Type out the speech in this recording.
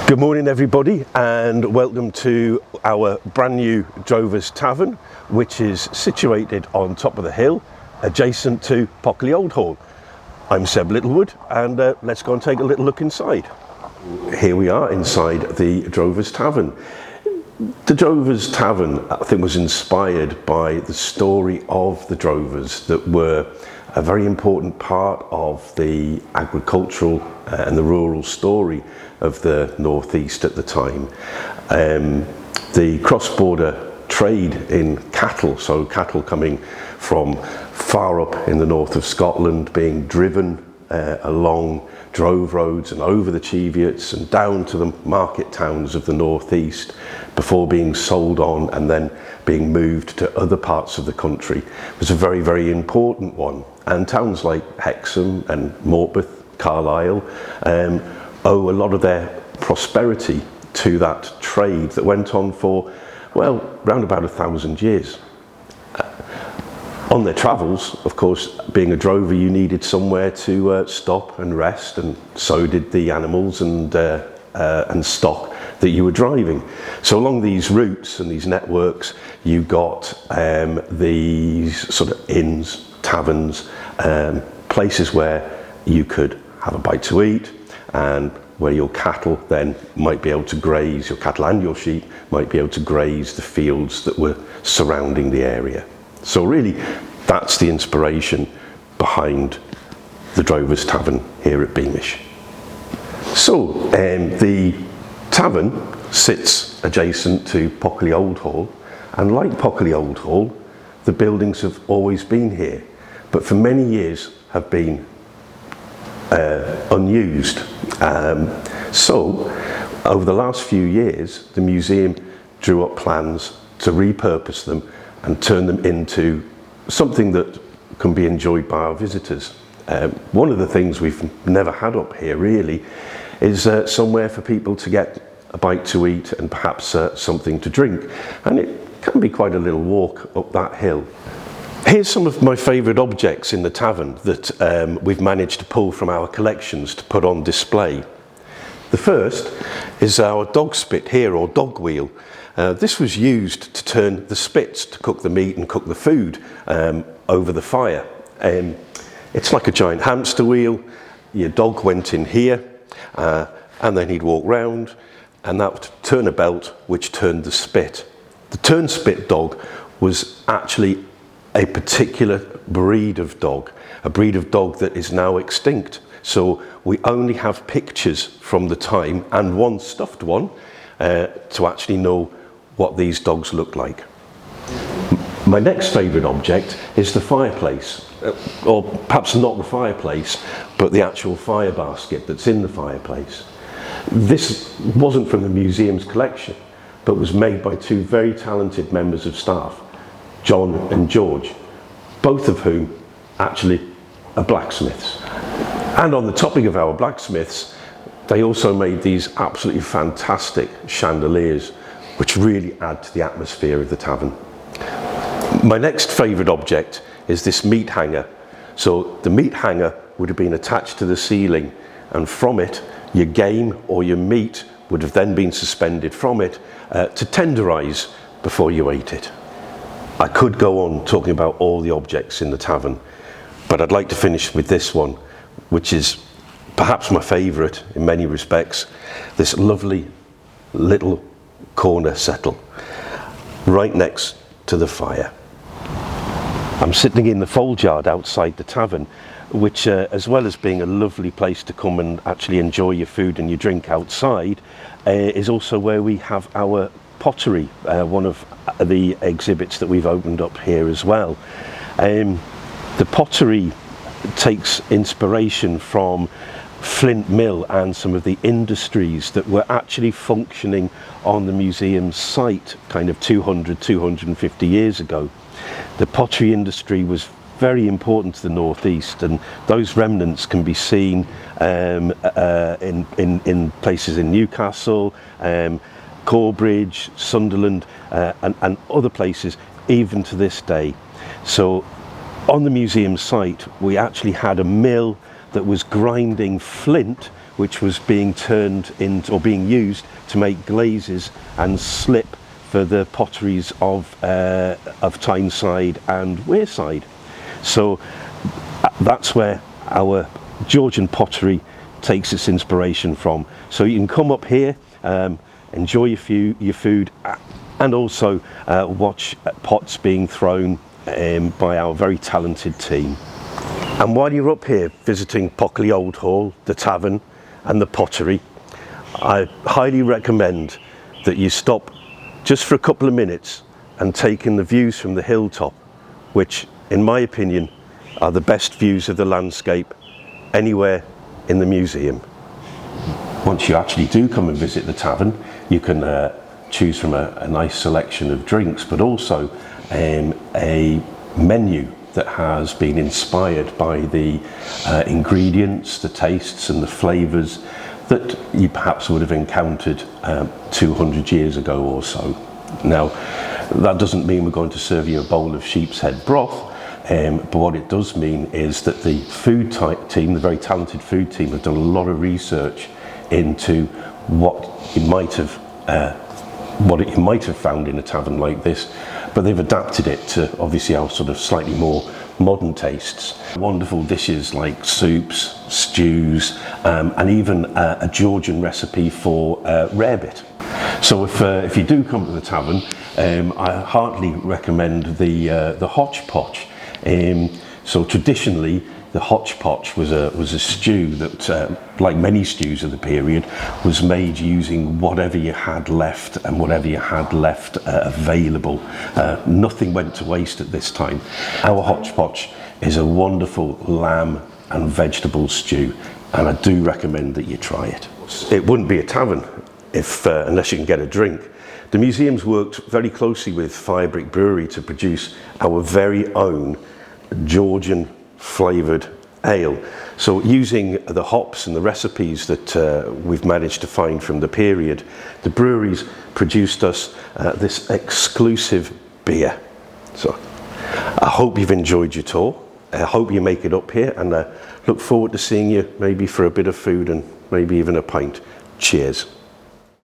Good morning everybody, and welcome to our brand new Drovers Tavern, which is situated on top of the hill adjacent to Pottery Old Hall. I'm Seb Littlewood, and let's go and take a little look inside. Here we are inside the Drovers Tavern. The Drovers Tavern, I think, was inspired by the story of the Drovers that were a very important part of the agricultural and the rural story of the northeast at the time. The cross-border trade in cattle, so cattle coming from far up in the north of Scotland, being driven along drove roads and over the Cheviots and down to the market towns of the northeast before being sold on and then being moved to other parts of the country, was a very, very important one. And towns like Hexham and Morpeth, Carlisle, owe a lot of their prosperity to that trade that went on for, well, round about 1,000 years. On their travels, of course, being a drover, you needed somewhere to stop and rest, and so did the animals and stock that you were driving. So along these routes and these networks, you got these sort of inns, taverns, places where you could have a bite to eat, and where your cattle then might be able to graze, your cattle and your sheep might be able to graze the fields that were surrounding the area. So really, that's the inspiration behind the Drovers Tavern here at Beamish. So the tavern sits adjacent to Pottery Old Hall, and like Pottery Old Hall, the buildings have always been here, but for many years have been unused. So over the last few years, the museum drew up plans to repurpose them and turn them into something that can be enjoyed by our visitors. One of the things we've never had up here really is somewhere for people to get a bite to eat and perhaps something to drink, and it can be quite a little walk up that hill. Here's some of my favourite objects in the tavern that we've managed to pull from our collections to put on display. The first is our dog spit here, or dog wheel. This was used to turn the spits to cook the meat and cook the food over the fire. It's like a giant hamster wheel. Your dog went in here and then he'd walk round, and that would turn a belt which turned the spit. The turn spit dog was actually a particular breed of dog, a breed of dog that is now extinct. So we only have pictures from the time, and one stuffed one, to actually know what these dogs look like. My next favourite object is the fireplace, or perhaps not the fireplace, but the actual fire basket that's in the fireplace. This wasn't from the museum's collection, but was made by two very talented members of staff, John and George, both of whom actually are blacksmiths. And on the topic of our blacksmiths, they also made these absolutely fantastic chandeliers, which really add to the atmosphere of the tavern. My next favourite object is this meat hanger. So the meat hanger would have been attached to the ceiling, and from it, your game or your meat would have then been suspended from it to tenderise before you ate it. I could go on talking about all the objects in the tavern, but I'd like to finish with this one, which is perhaps my favourite in many respects, this lovely little corner settle right next to the fire. I'm sitting in the fold yard outside the tavern, which as well as being a lovely place to come and actually enjoy your food and your drink outside, is also where we have our pottery, one of the exhibits that we've opened up here as well. The pottery takes inspiration from Flint Mill and some of the industries that were actually functioning on the museum's site kind of 250 years ago. The pottery industry was very important to the northeast, and those remnants can be seen in places in Newcastle, Corbridge, Sunderland, and other places even to this day. So on the museum site we actually had a mill that was grinding flint which was being turned into, or being used to make glazes and slip for the potteries of Tyneside and Wearside. So that's where our Georgian pottery takes its inspiration from. So you can come up here, enjoy your food, and also watch pots being thrown by our very talented team. And while you're up here visiting Pockley Old Hall, the tavern and the pottery, I highly recommend that you stop just for a couple of minutes and take in the views from the hilltop, which in my opinion are the best views of the landscape anywhere in the museum. Once you actually do come and visit the tavern, you can choose from a nice selection of drinks, but also a menu that has been inspired by the ingredients, the tastes and the flavours that you perhaps would have encountered 200 years ago or so. Now, that doesn't mean we're going to serve you a bowl of sheep's head broth, but what it does mean is that the food team, the very talented food team, have done a lot of research into what you might have found in a tavern like this, but they've adapted it to obviously our sort of slightly more modern tastes. Wonderful dishes like soups, stews, and even a Georgian recipe for rarebit. So if you do come to the tavern, I heartily recommend the hotchpotch. So traditionally, the hotchpotch was a stew that, like many stews of the period, was made using whatever you had left and whatever you had left available. Nothing went to waste at this time. Our hotchpotch is a wonderful lamb and vegetable stew, and I do recommend that you try it. It wouldn't be a tavern unless you can get a drink. The museum's worked very closely with Firebrick Brewery to produce our very own Georgian flavoured ale. So using the hops and the recipes that we've managed to find from the period, the breweries produced us this exclusive beer. So I hope you've enjoyed your tour. I hope you make it up here, and look forward to seeing you maybe for a bit of food and maybe even a pint. Cheers.